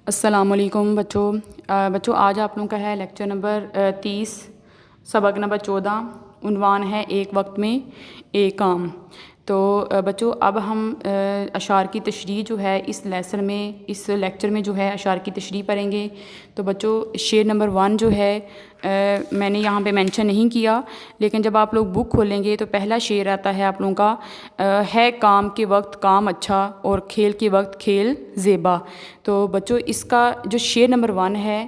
السلام علیکم بچوں آج آپ لوگوں کا ہے لیکچر نمبر 30 سبق نمبر 14 عنوان ہے ایک وقت میں ایک کام۔ تو بچوں اب ہم اشعار کی تشریح جو ہے اس لیسن میں اس لیکچر میں جو ہے اشعار کی تشریح پڑھیں گے۔ تو بچوں شعر نمبر 1 جو ہے میں نے یہاں پہ مینشن نہیں کیا، لیکن جب آپ لوگ بک کھولیں گے تو پہلا شعر آتا ہے آپ لوگوں کا ہے کام کے وقت کام اچھا اور کھیل کے وقت کھیل زیبا۔ تو بچوں اس کا جو شعر نمبر 1 ہے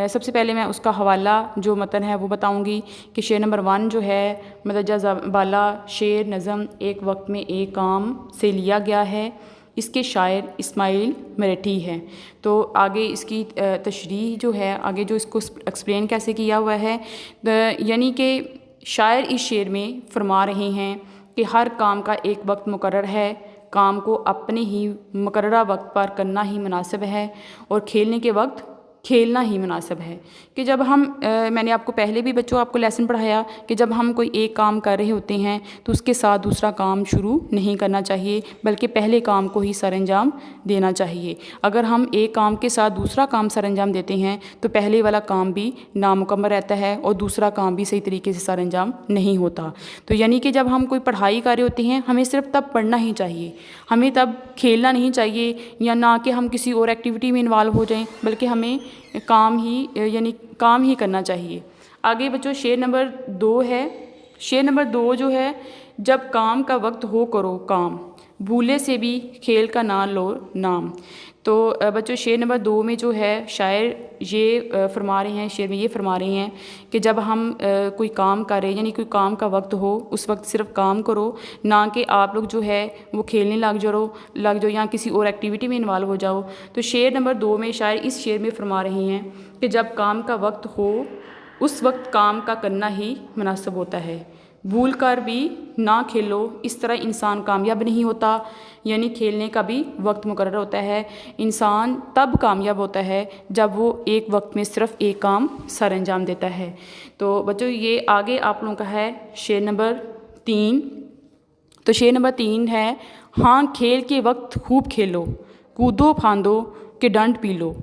سب سے پہلے میں اس کا حوالہ جو متن ہے وہ بتاؤں گی کہ شعر نمبر 1 جو ہے مدرجہ بالا شعر نظم ایک وقت میں ایک کام سے لیا گیا ہے، اس کے شاعر اسماعیل مرٹھی ہیں۔ تو آگے اس کی تشریح جو ہے آگے جو اس کو ایکسپلین کیسے کیا ہوا ہے، یعنی کہ شاعر اس شعر میں فرما رہے ہیں کہ ہر کام کا ایک وقت مقرر ہے، کام کو اپنے ہی مقررہ وقت پر کرنا ہی مناسب ہے اور کھیلنے کے وقت کھیلنا ہی مناسب ہے۔ کہ جب ہم میں نے آپ کو پہلے بھی بچوں آپ کو لیسن پڑھایا کہ جب ہم کوئی ایک کام کر رہے ہوتے ہیں تو اس کے ساتھ دوسرا کام شروع نہیں کرنا چاہیے، بلکہ پہلے کام کو ہی سر انجام دینا چاہیے۔ اگر ہم ایک کام کے ساتھ دوسرا کام سر انجام دیتے ہیں تو پہلے والا کام بھی نامکمل رہتا ہے اور دوسرا کام بھی صحیح طریقے سے سر انجام نہیں ہوتا۔ تو یعنی کہ جب ہم کوئی پڑھائی کر رہے ہوتے ہیں ہمیں صرف تب پڑھنا ہی چاہیے، ہمیں تب کھیلنا نہیں چاہیے، یا نہ کہ ہم کسی اور ایکٹیویٹی میں انوالو ہو جائیں، بلکہ ہمیں کام ہی کرنا چاہیے۔ آگے بچوں شعر نمبر 2 ہے۔ شعر نمبر 2 جو ہے جب کام کا وقت ہو کرو کام، بھولے سے بھی کھیل کا نہ لو نام۔ تو بچوں شعر نمبر 2 میں جو ہے شاعر یہ فرما رہے ہیں، شعر میں یہ فرما رہے ہیں کہ جب ہم کوئی کام کر رہے ہیں، یعنی کوئی کام کا وقت ہو اس وقت صرف کام کرو، نہ کہ آپ لوگ جو ہے وہ کھیلنے لگ جاؤ یا کسی اور ایکٹیویٹی میں انوالو ہو جاؤ۔ تو شعر نمبر 2 میں شاعر اس شعر میں فرما رہے ہیں کہ جب کام کا وقت ہو اس وقت کام کا کرنا ہی مناسب ہوتا ہے، بھول کر بھی نہ کھیلو، اس طرح انسان کامیاب نہیں ہوتا۔ یعنی کھیلنے کا بھی وقت مقرر ہوتا ہے، انسان تب کامیاب ہوتا ہے جب وہ ایک وقت میں صرف ایک کام سر انجام دیتا ہے۔ تو بچوں یہ آگے آپ لوگوں کا ہے شعر نمبر 3۔ تو شعر نمبر 3 ہے ہاں کھیل کے وقت خوب کھیلو، کودو پھاندو کہ ڈنڈ پی لو۔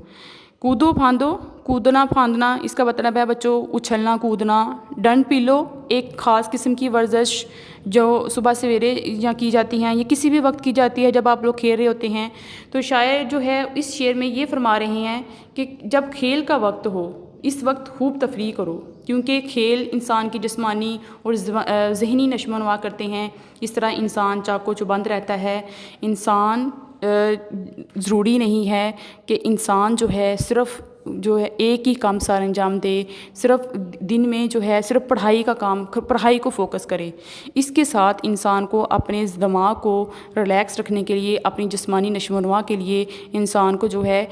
کودو پھاندو، کودنا پھاندنا اس کا مطلب ہے بچوں اچھلنا کودنا، ڈنڈ پی لو ایک خاص قسم کی ورزش جو صبح سویرے یا کی جاتی ہیں یا کسی بھی وقت کی جاتی ہے جب آپ لوگ کھیل رہے ہوتے ہیں۔ تو شاعر جو ہے اس شعر میں یہ فرما رہے ہیں کہ جب کھیل کا وقت ہو اس وقت خوب تفریح کرو، کیونکہ کھیل انسان کی جسمانی اور ذہنی نشو و نما کرتے ہیں۔ اس طرح انسان چاق و چوبند رہتا ہے۔ انسان ضروری نہیں ہے کہ انسان جو ہے صرف جو ہے ایک ہی کام سر انجام دے، صرف دن میں جو ہے صرف پڑھائی کو فوکس کرے۔ اس کے ساتھ انسان کو اپنے دماغ کو ریلیکس رکھنے کے لیے، اپنی جسمانی نشو و نما کے لیے انسان کو جو ہے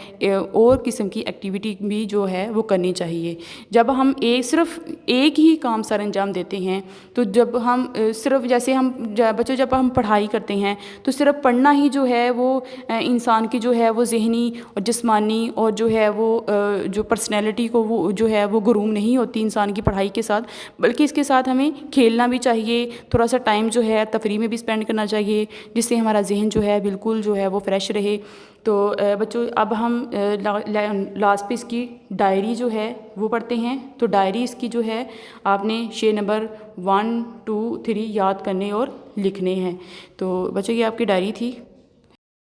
اور قسم کی ایکٹیویٹی بھی جو ہے وہ کرنی چاہیے۔ جب ہم صرف ایک ہی کام سر انجام دیتے ہیں تو جب ہم صرف جیسے ہم بچوں جب ہم پڑھائی کرتے ہیں تو صرف پڑھنا ہی جو ہے وہ انسان کی جو ہے وہ ذہنی اور جسمانی اور جو ہے وہ جو پرسنالٹی کو وہ جو ہے وہ گروم نہیں ہوتی انسان کی پڑھائی کے ساتھ، بلکہ اس کے ساتھ ہمیں کھیلنا بھی چاہیے، تھوڑا سا ٹائم جو ہے تفریح میں بھی اسپینڈ کرنا چاہیے، جس سے ہمارا ذہن جو ہے بالکل جو ہے وہ فریش رہے۔ تو بچوں اب ہم لاسٹ پہ اس کی ڈائری جو ہے وہ پڑھتے ہیں۔ تو ڈائری اس کی جو ہے آپ نے شعر نمبر 1 2 3 یاد کرنے اور لکھنے ہیں۔ تو بچوں یہ آپ کی ڈائری تھی۔